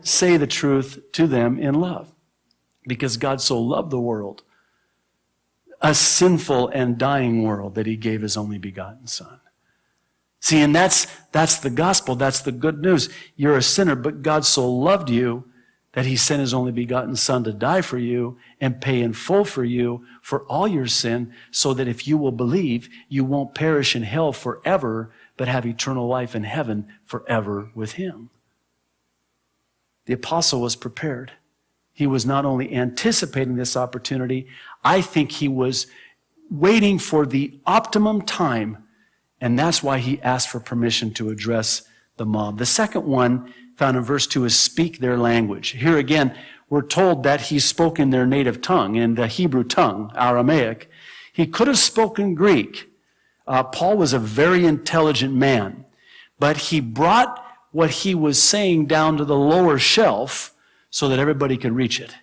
say the truth to them in love. Because God so loved the world, a sinful and dying world, that he gave his only begotten Son. See, and that's the gospel. That's the good news. You're a sinner, but God so loved you that he sent his only begotten Son to die for you and pay in full for you for all your sin, so that if you will believe, you won't perish in hell forever, but have eternal life in heaven forever with him. The apostle was prepared. He was not only anticipating this opportunity, I think he was waiting for the optimum time, and that's why he asked for permission to address the mob. The second one, found in verse 2, is speak their language. Here again, we're told that he spoke in their native tongue, in the Hebrew tongue, Aramaic. He could have spoken Greek. Paul was a very intelligent man, but he brought what he was saying down to the lower shelf so that everybody could reach it.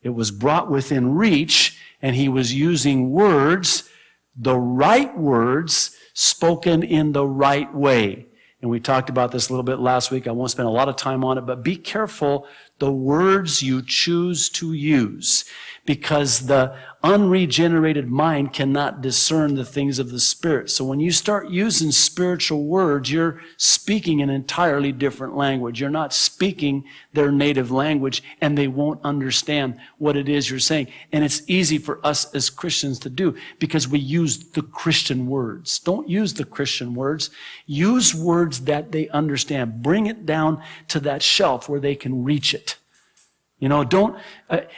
It was brought within reach, and he was using words, the right words, spoken in the right way. And we talked about this a little bit last week. I won't spend a lot of time on it, but be careful the words you choose to use, because the unregenerated mind cannot discern the things of the Spirit. So when you start using spiritual words, you're speaking an entirely different language. You're not speaking their native language, and they won't understand what it is you're saying. And it's easy for us as Christians to do, because we use the Christian words. Don't use the Christian words. Use words that they understand. Bring it down to that shelf where they can reach it. You know, don't,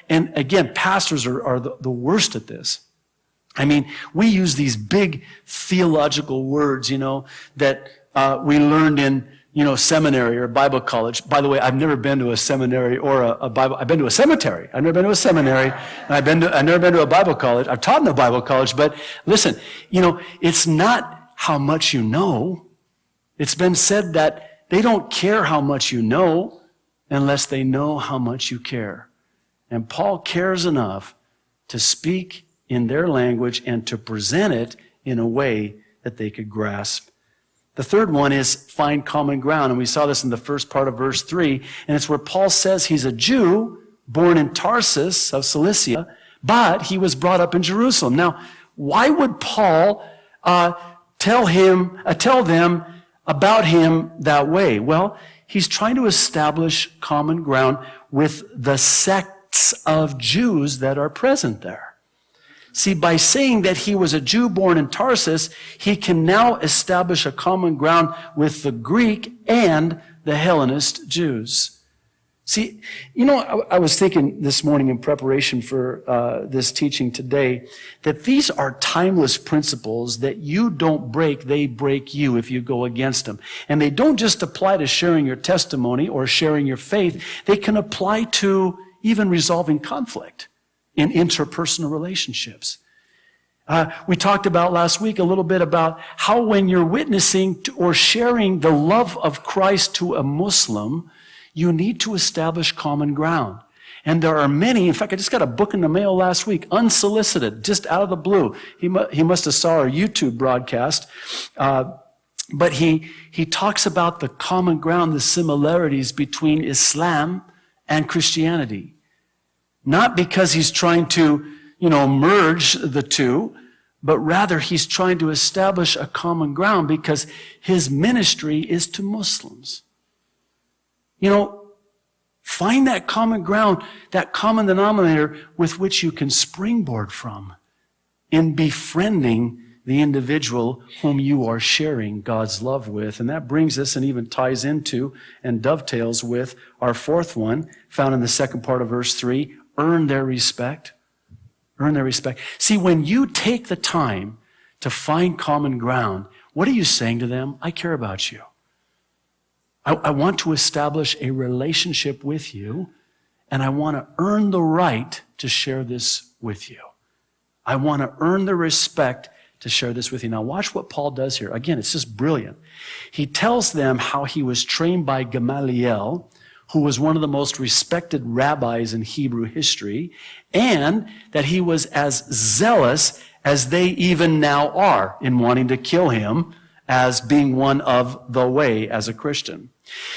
and again, pastors are the worst at this. I mean, we use these big theological words, you know, that we learned in, you know, seminary or Bible college. By the way, I've never been to a seminary or a Bible. I've been to a cemetery. I've never been to a seminary. And I've never been to a Bible college. I've taught in a Bible college. But listen, you know, it's not how much you know. It's been said that they don't care how much you know unless they know how much you care. And Paul cares enough to speak in their language and to present it in a way that they could grasp. The third one is find common ground. And we saw this in the first part of verse 3. And it's where Paul says he's a Jew born in Tarsus of Cilicia, but he was brought up in Jerusalem. Now, why would Paul tell them about him that way? Well, he's trying to establish common ground with the sects of Jews that are present there. See, by saying that he was a Jew born in Tarsus, he can now establish a common ground with the Greek and the Hellenist Jews. See, you know, I was thinking this morning in preparation for this teaching today that these are timeless principles that you don't break, they break you if you go against them. And they don't just apply to sharing your testimony or sharing your faith. They can apply to even resolving conflict in interpersonal relationships. We talked about last week a little bit about how when you're witnessing or sharing the love of Christ to a Muslim, you need to establish common ground. And there are many, in fact, I just got a book in the mail last week, unsolicited, just out of the blue. He must have saw our YouTube broadcast. But he talks about the common ground, the similarities between Islam and Christianity. Not because he's trying to, you know, merge the two, but rather he's trying to establish a common ground because his ministry is to Muslims. You know, find that common ground, that common denominator with which you can springboard from in befriending the individual whom you are sharing God's love with. And that brings us and even ties into and dovetails with our fourth one, found in the second part of verse 3, earn their respect. Earn their respect. See, when you take the time to find common ground, what are you saying to them? I care about you. I want to establish a relationship with you, and I want to earn the right to share this with you. I want to earn the respect to share this with you. Now watch what Paul does here. Again, it's just brilliant. He tells them how he was trained by Gamaliel, who was one of the most respected rabbis in Hebrew history, and that he was as zealous as they even now are in wanting to kill him as being one of the way as a Christian.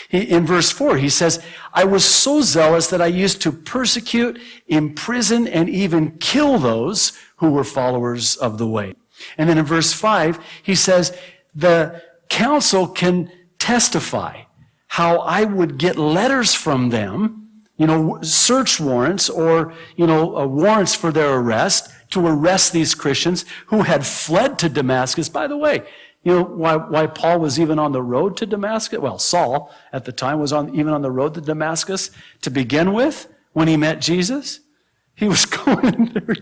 In verse 4, he says, I was so zealous that I used to persecute, imprison, and even kill those who were followers of the way. And then in verse 5, he says, the council can testify how I would get letters from them, search warrants or, warrants for their arrest, to arrest these Christians who had fled to Damascus. By the way, why Paul was even on the road to Damascus? Well, Saul at the time was even on the road to Damascus to begin with when he met Jesus. He was going there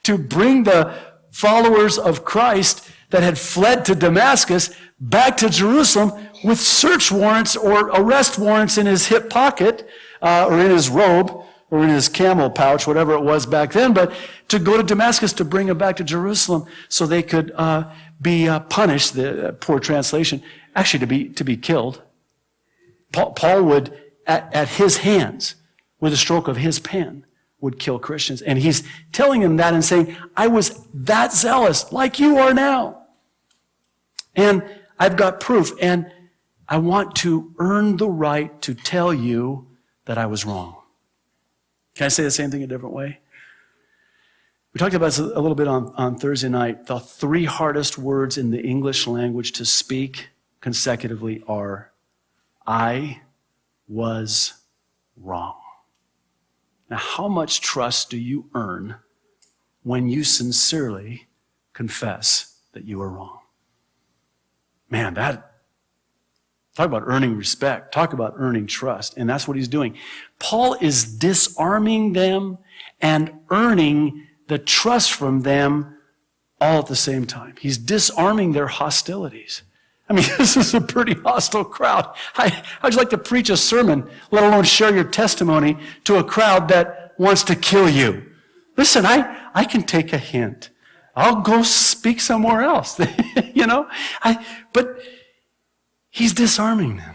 to bring the followers of Christ that had fled to Damascus back to Jerusalem with search warrants or arrest warrants in his hip pocket or in his robe or in his camel pouch, whatever it was back then, but to go to Damascus to bring him back to Jerusalem so they could be punished, the poor translation, actually to be killed. Paul would, at his hands, with a stroke of his pen, would kill Christians. And he's telling them that and saying, I was that zealous, like you are now. And I've got proof, and I want to earn the right to tell you that I was wrong. Can I say the same thing a different way? We talked about this a little bit on Thursday night. The 3 hardest words in the English language to speak consecutively are, I was wrong. Now, how much trust do you earn when you sincerely confess that you are wrong? Man, talk about earning respect. Talk about earning trust. And that's what he's doing. Paul is disarming them and earning the trust from them all at the same time. He's disarming their hostilities. I mean, this is a pretty hostile crowd. How'd you like to preach a sermon, let alone share your testimony to a crowd that wants to kill you? Listen, I can take a hint. I'll go speak somewhere else. But he's disarming them.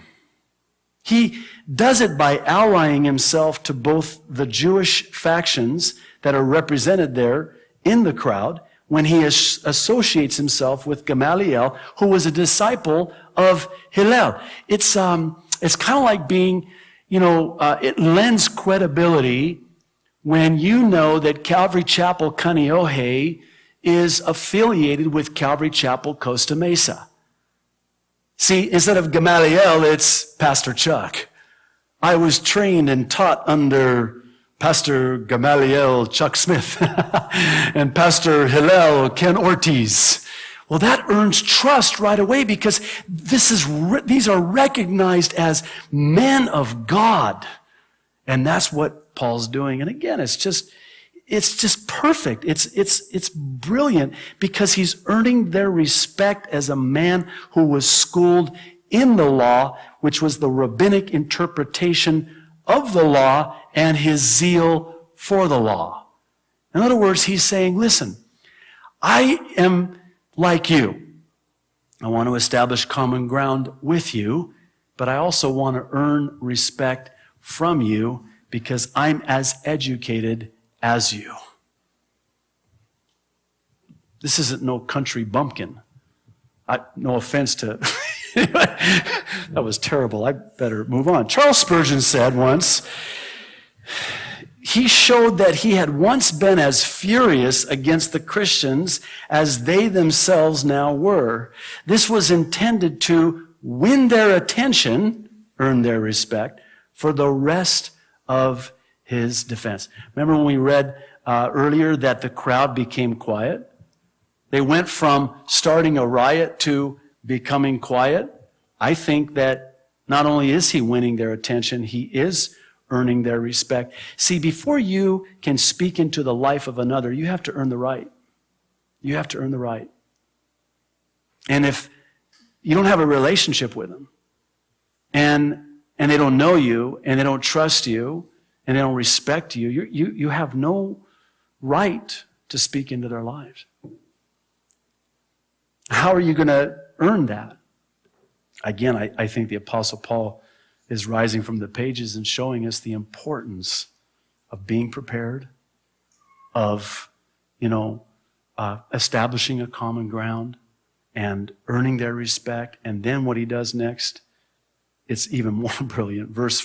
He does it by allying himself to both the Jewish factions that are represented there in the crowd when he associates himself with Gamaliel, who was a disciple of Hillel. It's kind of like being, it lends credibility when you know that Calvary Chapel Kaneohe is affiliated with Calvary Chapel Costa Mesa. See, instead of Gamaliel, it's Pastor Chuck. I was trained and taught under Pastor Gamaliel Chuck Smith and Pastor Hillel Ken Ortiz. Well, that earns trust right away because these are recognized as men of God. And that's what Paul's doing. And again, it's just perfect. It's brilliant because he's earning their respect as a man who was schooled in the law, which was the rabbinic interpretation of the law and his zeal for the law. In other words, he's saying, listen, I am like you. I want to establish common ground with you, but I also want to earn respect from you because I'm as educated as you. This isn't no country bumpkin. No offense to... That was terrible. I better move on. Charles Spurgeon said once, he showed that he had once been as furious against the Christians as they themselves now were. This was intended to win their attention, earn their respect, for the rest of his defense. Remember when we read earlier that the crowd became quiet? They went from starting a riot to becoming quiet. I think that not only is he winning their attention, he is earning their respect. See, before you can speak into the life of another, you have to earn the right. You have to earn the right. And if you don't have a relationship with them, and they don't know you, and they don't trust you, and they don't respect you, you have no right to speak into their lives. How are you going to earn that? Again, I think the Apostle Paul is rising from the pages and showing us the importance of being prepared, of, establishing a common ground and earning their respect. And then what he does next, it's even more brilliant. Verse